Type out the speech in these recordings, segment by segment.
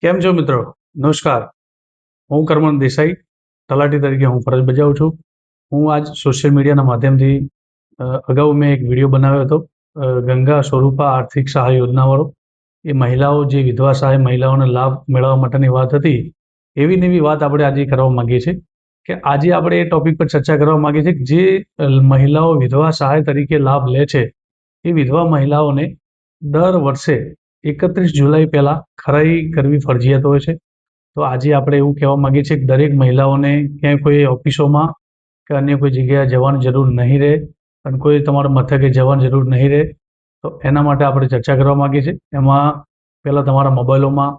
કેમ છો મિત્રો? નમસ્કાર. હું કરમન દેસાઈ, તલાટી તરીકે હું ફરજ બજાવું છું. હું આજ સોશિયલ મીડિયાના માધ્યમથી અગાઉ મેં એક વિડીયો બનાવ્યો હતો, ગંગા સ્વરૂપા આર્થિક સહાય યોજનાવાળો. એ મહિલાઓ જે વિધવા સહાય મહિલાઓને લાભ મેળવવા માટેની વાત હતી, એવી ને એવી વાત આપણે આજે કરવા માંગીએ છીએ કે આજે આપણે એ ટોપિક પર ચર્ચા કરવા માંગીએ છીએ કે જે મહિલાઓ વિધવા સહાય તરીકે લાભ લે છે, એ વિધવા મહિલાઓને દર વર્ષે 31 જુલાઈ પહેલા ખરાઈ કરવી ફરજિયાત હોય છે. તો આજે આપણે એવું કહેવા માંગીએ છીએ કે દરેક મહિલાઓને ક્યાંય કોઈ ઓફિસોમાં કે અન્ય કોઈ જગ્યાએ જવાની જરૂર નહીં રહે અને કોઈ તમારા મથકે જવાની જરૂર નહીં રહે. તો એના માટે આપણે ચર્ચા કરવા માંગીએ છીએ. એમાં પહેલાં તમારા મોબાઈલોમાં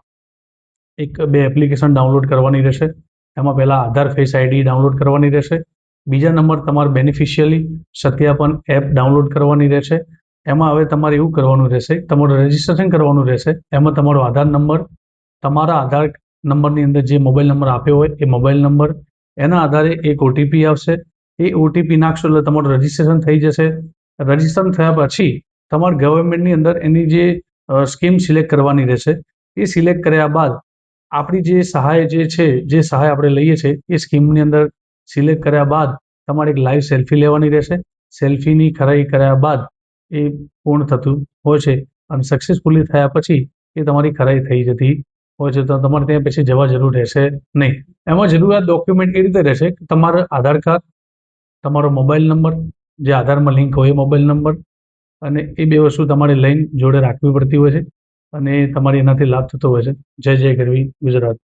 એક બે એપ્લિકેશન ડાઉનલોડ કરવાની રહેશે. એમાં પહેલાં આધાર ફેસ આઈડી ડાઉનલોડ કરવાની રહેશે. બીજા નંબર તમારે બેનિફિશિયલી સત્યાપન એપ ડાઉનલોડ કરવાની રહેશે. એમાં હવે તમારે એવું કરવાનું રહેશે, તમારું રજિસ્ટ્રેશન કરવાનું રહેશે. એમાં તમારો આધાર નંબર, તમારા આધાર નંબરની અંદર જે મોબાઈલ નંબર આપ્યો હોય એ મોબાઈલ નંબર, એના આધારે એક ઓટીપી આવશે. એ ઓટીપી નાખશો એટલે તમારું રજિસ્ટ્રેશન થઈ જશે. રજિસ્ટ્રેશન થયા પછી તમારે ગવર્મેન્ટની અંદર એની જે સ્કીમ સિલેક્ટ કરવાની રહેશે. એ સિલેક્ટ કર્યા બાદ આપણી જે સહાય જે છે, જે સહાય આપણે લઈએ છીએ એ સ્કીમની અંદર સિલેક્ટ કર્યા બાદ તમારે એક લાઈવ સેલ્ફી લેવાની રહેશે. સેલ્ફીની ખરાઈ કર્યા બાદ એ પૂર્ણ થતું હોય છે અને સક્સેસફુલી થયા પછી એ તમારી ખરાઈ થઈ જતી હોય છે. તો તમારે ત્યાં પછી જવા જરૂર રહેશે નહીં. એમાં જરૂરિયાત ડોક્યુમેન્ટ એ રીતે રહેશે કે તમારું આધાર કાર્ડ, તમારો મોબાઈલ નંબર, જે આધારમાં લિંક હોય એ મોબાઈલ નંબર, અને એ બે વસ્તુ તમારે લઈને જોડે રાખવી પડતી હોય છે અને તમારી એનાથી લાભ થતો હોય છે. જય જય ગરવી ગુજરાત.